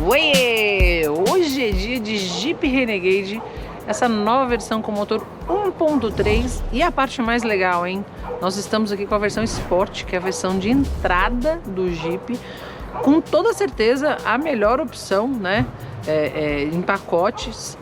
Ué! Hoje é dia de Jeep Renegade, essa nova versão com motor 1.3 e a parte mais legal, hein? Nós estamos aqui com a versão Sport, que é a versão de entrada do Jeep, com toda certeza a melhor opção, né? Em pacotes.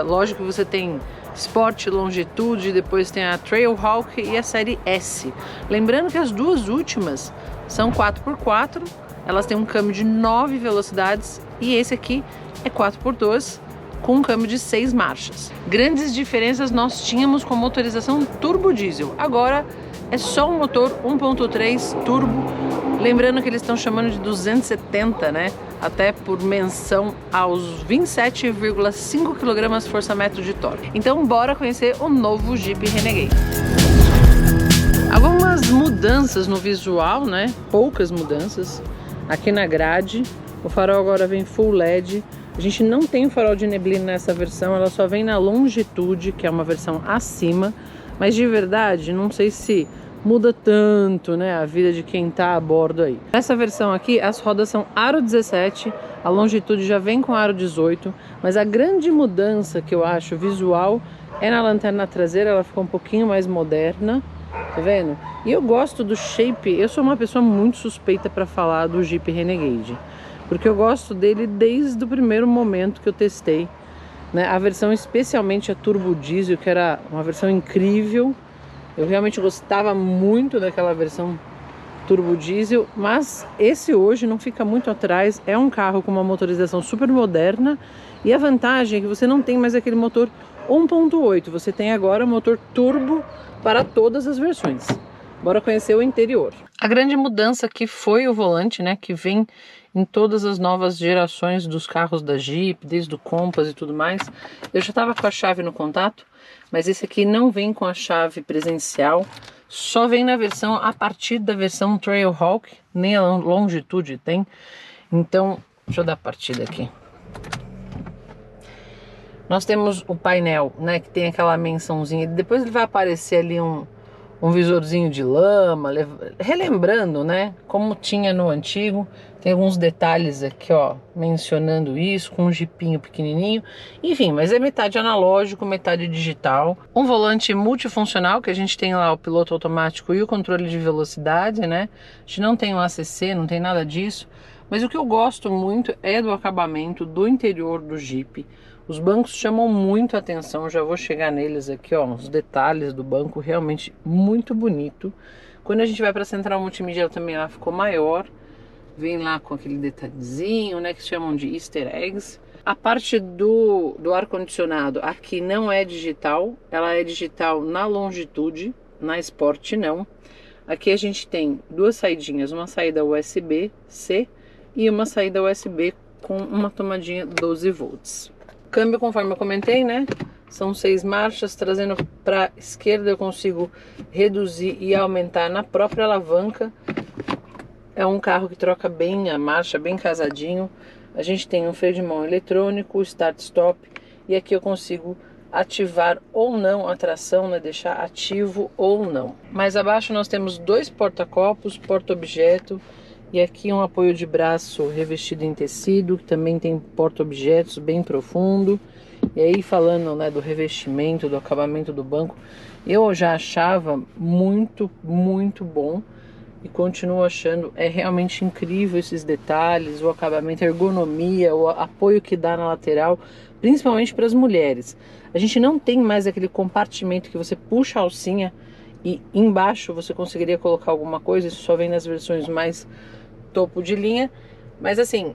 Lógico que você tem Sport, Longitude, depois tem a Trailhawk e a série S. Lembrando que as duas últimas são 4x4, elas têm um câmbio de 9 velocidades e esse aqui é 4x2 com um câmbio de 6 marchas. Grandes diferenças nós tínhamos com a motorização turbo diesel, agora é só um motor 1.3 turbo, lembrando que eles estão chamando de 270, né? Até por menção aos 27,5 kgfm de torque. Então bora conhecer o novo Jeep Renegade. Algumas mudanças no visual, né? Poucas mudanças. Aqui na grade, o farol agora vem full LED. A gente não tem o farol de neblina nessa versão, ela só vem na Longitude, que é uma versão acima. Mas de verdade, não sei se muda tanto, né, a vida de quem tá a bordo aí. Nessa versão aqui, as rodas são aro 17, a Longitude já vem com aro 18, mas a grande mudança que eu acho visual é na lanterna traseira, ela ficou um pouquinho mais moderna, tá vendo? E eu gosto do shape, eu sou uma pessoa muito suspeita para falar do Jeep Renegade, porque eu gosto dele desde o primeiro momento que eu testei, né? A versão especialmente a turbo diesel, que era uma versão incrível. Eu realmente gostava muito daquela versão turbo diesel, mas esse hoje não fica muito atrás. É um carro com uma motorização super moderna e a vantagem é que você não tem mais aquele motor 1.8, você tem agora motor turbo para todas as versões. Bora conhecer o interior. A grande mudança que foi o volante, né, que vem em todas as novas gerações dos carros da Jeep, desde o Compass e tudo mais. Eu já estava com a chave no contato, mas esse aqui não vem com a chave presencial, só vem na versão, a partir da versão Trailhawk, nem a Longitude tem. Então, deixa eu dar a partida aqui. Nós temos o painel, né, que tem aquela mençãozinha, depois ele vai aparecer ali um visorzinho de lama, relembrando, né, como tinha no antigo. Tem alguns detalhes aqui, ó, mencionando isso, com um jipinho pequenininho. Enfim, mas é metade analógico, metade digital. Um volante multifuncional, que a gente tem lá o piloto automático e o controle de velocidade, né. A gente não tem um ACC, não tem nada disso. Mas o que eu gosto muito é do acabamento do interior do Jeep. Os bancos chamam muito a atenção, já vou chegar neles aqui, ó, os detalhes do banco, realmente muito bonito. Quando a gente vai para a central multimídia também, ela ficou maior, vem lá com aquele detalhezinho, né, que chamam de easter eggs. A parte do ar-condicionado aqui não é digital, ela é digital na Longitude, na Sport não. Aqui a gente tem duas saidinhas, uma saída USB-C e uma saída USB com uma tomadinha 12 volts. Câmbio, conforme eu comentei, né? São 6 marchas, trazendo para a esquerda eu consigo reduzir e aumentar na própria alavanca. É um carro que troca bem a marcha, bem casadinho. A gente tem um freio de mão eletrônico, start-stop, e aqui eu consigo ativar ou não a tração, né? Deixar ativo ou não. Mais abaixo nós temos 2 porta-copos, porta-objeto, e aqui um apoio de braço revestido em tecido, que também tem porta-objetos bem profundo. E aí falando, né, do revestimento, do acabamento do banco, eu já achava muito, muito bom. E continuo achando, é realmente incrível esses detalhes, o acabamento, a ergonomia, o apoio que dá na lateral, principalmente para as mulheres. A gente não tem mais aquele compartimento que você puxa a alcinha e embaixo você conseguiria colocar alguma coisa, isso só vem nas versões mais topo de linha, mas assim,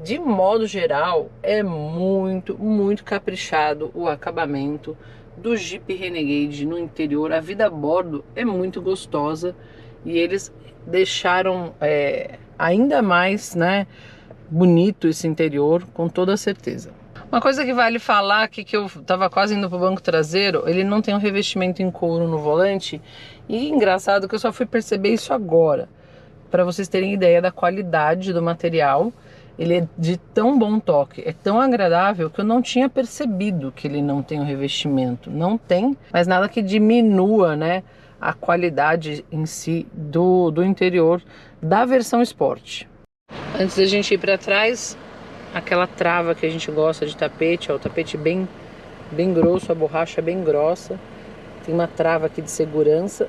de modo geral, é muito, muito caprichado o acabamento do Jeep Renegade no interior. A vida a bordo é muito gostosa e eles deixaram ainda mais, né, bonito esse interior, com toda certeza. Uma coisa que vale falar aqui, que eu tava quase indo pro banco traseiro, ele não tem um revestimento em couro no volante, e engraçado que eu só fui perceber isso agora. Para vocês terem ideia da qualidade do material, ele é de tão bom toque, é tão agradável que eu não tinha percebido que ele não tem um revestimento. Não tem, mas nada que diminua, né, a qualidade em si do interior da versão Sport. Antes da gente ir para trás, aquela trava que a gente gosta de tapete, ó, o tapete bem grosso, a borracha bem grossa. Tem uma trava aqui de segurança.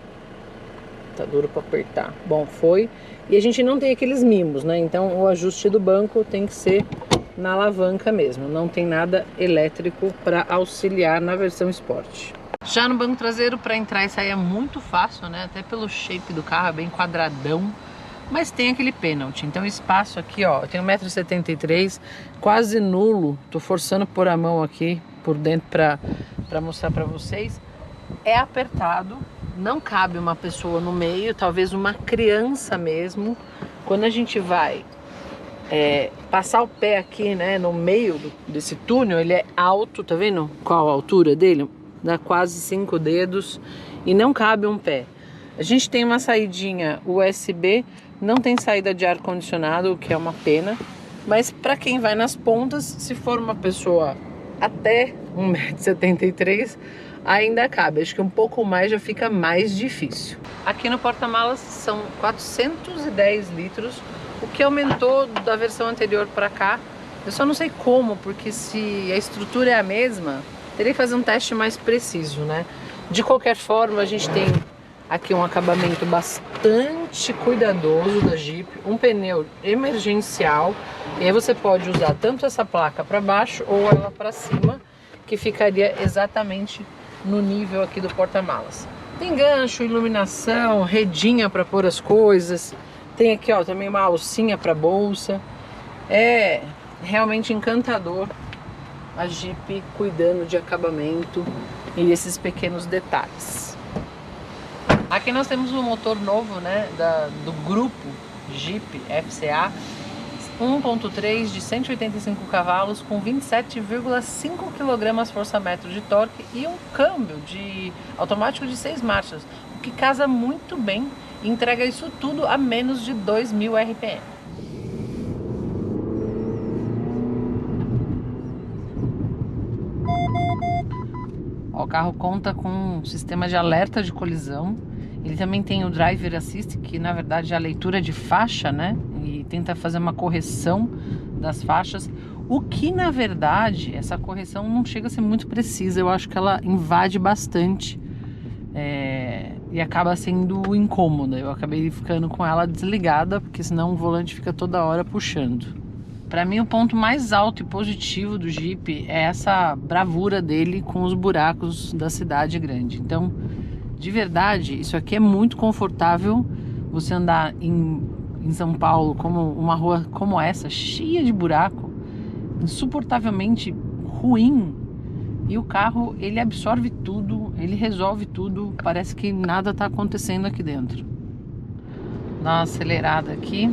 Tá duro para apertar. Bom, foi. E a gente não tem aqueles mimos, né? Então o ajuste do banco tem que ser na alavanca mesmo. Não tem nada elétrico para auxiliar na versão Sport. Já no banco traseiro, para entrar e sair é muito fácil, né? Até pelo shape do carro, é bem quadradão. Mas tem aquele pênalti. Então o espaço aqui, ó, eu tenho 1,73 m, quase nulo. Tô forçando por a mão aqui por dentro para mostrar para vocês. É apertado, não cabe uma pessoa no meio, talvez uma criança mesmo. Quando a gente vai passar o pé aqui, né, no meio desse túnel, ele é alto, tá vendo qual a altura dele? Dá quase 5 dedos e não cabe um pé. A gente tem uma saidinha USB, não tem saída de ar-condicionado, o que é uma pena. Mas para quem vai nas pontas, se for uma pessoa até 1,73 m, ainda cabe. Acho que um pouco mais já fica mais difícil. Aqui no porta-malas são 410 litros, o que aumentou da versão anterior para cá. Eu só não sei como, porque se a estrutura é a mesma, teria que fazer um teste mais preciso, né? De qualquer forma, a gente tem aqui um acabamento bastante cuidadoso da Jeep, um pneu emergencial, e aí você pode usar tanto essa placa para baixo ou ela para cima, que ficaria exatamente no nível aqui do porta-malas. Tem gancho, iluminação, redinha para pôr as coisas. Tem aqui, ó, também uma alcinha para bolsa. É realmente encantador a Jeep cuidando de acabamento e desses pequenos detalhes. Aqui nós temos um motor novo, né, do grupo Jeep FCA 1.3 de 185 cavalos com 27,5 kgfm de torque e um câmbio automático de 6 marchas, o que casa muito bem e entrega isso tudo a menos de 2.000 RPM. O carro conta com um sistema de alerta de colisão. Ele também tem o Driver Assist, que na verdade é a leitura de faixa, né? E tenta fazer uma correção das faixas. O que na verdade, essa correção não chega a ser muito precisa. Eu acho que ela invade bastante e acaba sendo incômoda. Eu acabei ficando com ela desligada, porque senão o volante fica toda hora puxando. Para mim, o ponto mais alto e positivo do Jeep é essa bravura dele com os buracos da cidade grande. Então, de verdade, isso aqui é muito confortável. Você andar em São Paulo, como uma rua como essa, cheia de buraco, insuportavelmente ruim. E o carro, ele absorve tudo, ele resolve tudo. Parece que nada está acontecendo aqui dentro. Dá uma acelerada aqui.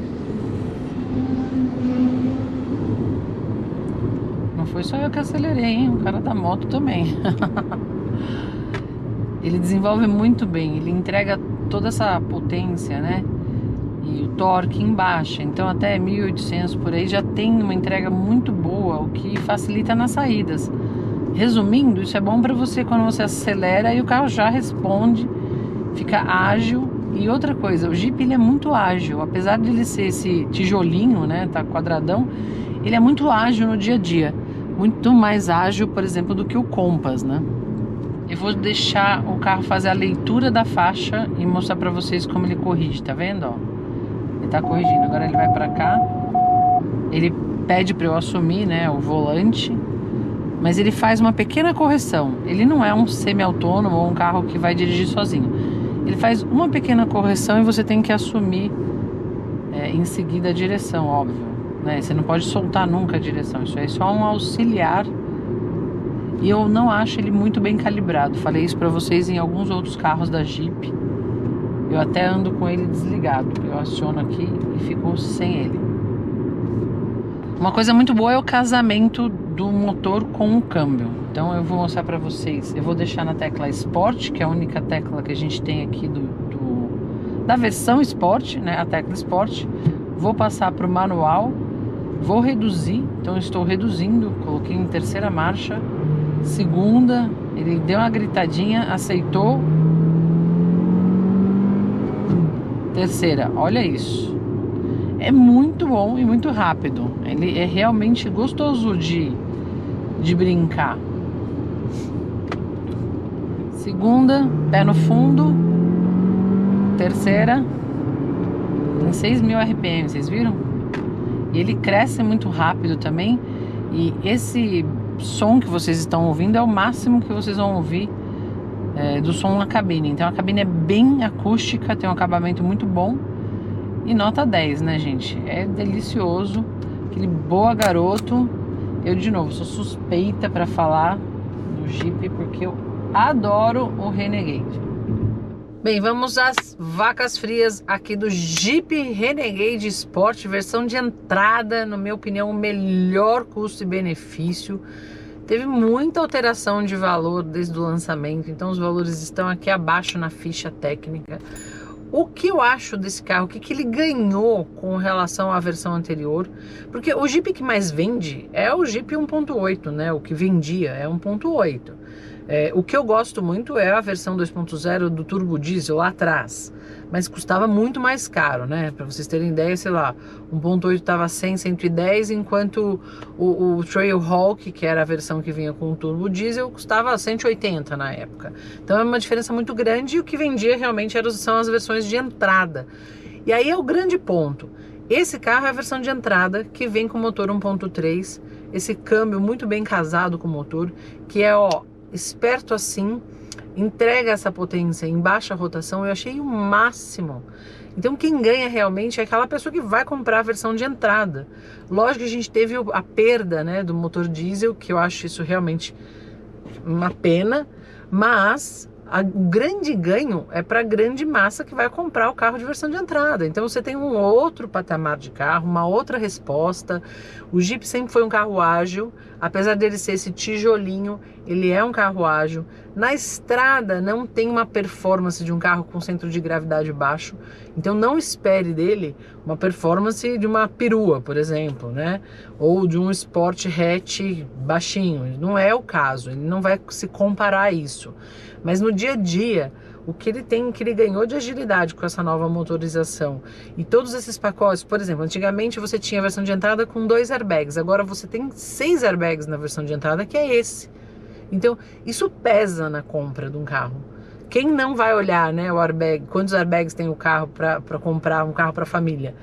Não foi só eu que acelerei, hein? O cara da moto também. Ele desenvolve muito bem, ele entrega toda essa potência, né? E o torque em baixa, então até 1.800 por aí já tem uma entrega muito boa, o que facilita nas saídas. Resumindo, isso é bom para você quando você acelera e o carro já responde, fica ágil. E outra coisa, o Jeep ele é muito ágil, apesar de ele ser esse tijolinho, né? Tá quadradão, ele é muito ágil no dia a dia. Muito mais ágil, por exemplo, do que o Compass, né? Eu vou deixar o carro fazer a leitura da faixa e mostrar pra vocês como ele corrige, tá vendo, ó? Ele tá corrigindo, agora ele vai pra cá. Ele pede pra eu assumir, né, o volante, mas ele faz uma pequena correção. Ele não é um semi-autônomo ou um carro que vai dirigir sozinho. Ele faz uma pequena correção e você tem que assumir em seguida a direção, óbvio. Né? Você não pode soltar nunca a direção, isso é só um auxiliar. E eu não acho ele muito bem calibrado. Falei isso pra vocês em alguns outros carros da Jeep. Eu até ando com ele desligado. Eu aciono aqui e fico sem ele. Uma coisa muito boa é o casamento do motor com o câmbio. Então eu vou mostrar pra vocês. Eu vou deixar na tecla Sport, que é a única tecla que a gente tem aqui da versão Sport, né? A tecla Sport. Vou passar pro manual. Vou reduzir. Então eu estou reduzindo. Coloquei em terceira marcha. Segunda, ele deu uma gritadinha, aceitou. Terceira, olha isso. é muito bom e muito rápido. Ele é realmente gostoso de brincar. Segunda, pé no fundo. Terceira, tem 6.000 RPM, vocês viram? E ele cresce muito rápido também. E esse som que vocês estão ouvindo é o máximo que vocês vão ouvir do som na cabine. Então a cabine é bem acústica, tem um acabamento muito bom. E nota 10, né, gente? É delicioso. Aquele boa garoto. Eu, de novo, sou suspeita para falar do Jeep porque eu adoro o Renegade. Bem, vamos às vacas frias aqui do Jeep Renegade Sport, versão de entrada, na minha opinião, o melhor custo e benefício. Teve muita alteração de valor desde o lançamento, então os valores estão aqui abaixo na ficha técnica. O que eu acho desse carro, o que ele ganhou com relação à versão anterior? Porque o Jeep que mais vende é o Jeep 1.8, né? O que vendia é 1.8. O que eu gosto muito é a versão 2.0 do turbo diesel lá atrás, mas custava muito mais caro, né? Para vocês terem ideia, sei lá, 1.8 estava 100, 110, enquanto o Trailhawk, que era a versão que vinha com o turbo diesel, custava 180 na época. Então é uma diferença muito grande e o que vendia realmente são as versões de entrada. E aí é o grande ponto. Esse carro é a versão de entrada que vem com motor 1.3, esse câmbio muito bem casado com o motor, que é, esperto assim, entrega essa potência em baixa rotação. Eu achei o máximo. Então quem ganha realmente é aquela pessoa que vai comprar a versão de entrada. Lógico que a gente teve a perda, né, do motor diesel, que eu acho isso realmente uma pena, mas o grande ganho é para a grande massa que vai comprar o carro de versão de entrada. Então você tem um outro patamar de carro, uma outra resposta. O Jeep sempre foi um carro ágil, apesar dele ser esse tijolinho, ele é um carro ágil. Na estrada não tem uma performance de um carro com centro de gravidade baixo, então não espere dele uma performance de uma perua, por exemplo, né? Ou de um Sport hatch baixinho. Não é o caso, ele não vai se comparar a isso. Mas no dia a dia, o que ele ganhou de agilidade com essa nova motorização e todos esses pacotes, por exemplo, antigamente você tinha a versão de entrada com 2 airbags, agora você tem 6 airbags na versão de entrada, que é esse. Então, isso pesa na compra de um carro. Quem não vai olhar, né, o airbag, quantos airbags tem o carro para comprar um carro para família?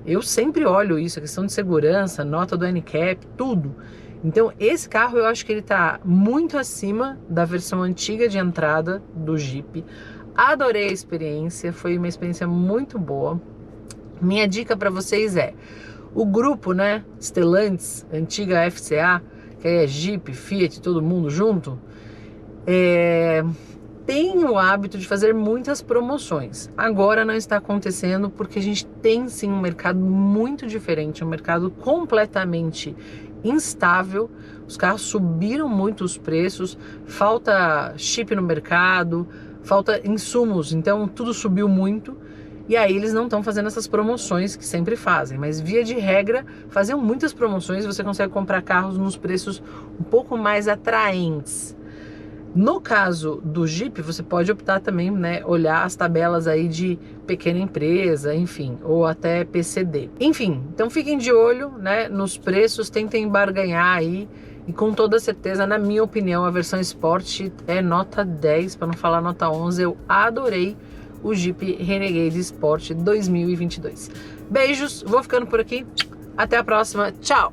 Eu sempre olho isso, a questão de segurança, nota do NCAP, tudo. Então, esse carro eu acho que ele está muito acima da versão antiga de entrada do Jeep. Adorei a experiência, foi uma experiência muito boa. Minha dica para vocês é, o grupo, né, Stellantis, antiga FCA, que é Jeep, Fiat, todo mundo junto, tem o hábito de fazer muitas promoções. Agora não está acontecendo porque a gente tem sim um mercado muito diferente, um mercado completamente instável. Os carros subiram muito os preços, falta chip no mercado, falta insumos, então tudo subiu muito. E aí eles não estão fazendo essas promoções que sempre fazem, mas via de regra, faziam muitas promoções, você consegue comprar carros nos preços um pouco mais atraentes. No caso do Jeep, você pode optar também, né, olhar as tabelas aí de pequena empresa, enfim, ou até PCD. Enfim, então fiquem de olho, né, nos preços, tentem barganhar aí e com toda certeza, na minha opinião, a versão Sport é nota 10, para não falar nota 11, eu adorei o Jeep Renegade Sport 2022. Beijos, vou ficando por aqui, até a próxima, tchau!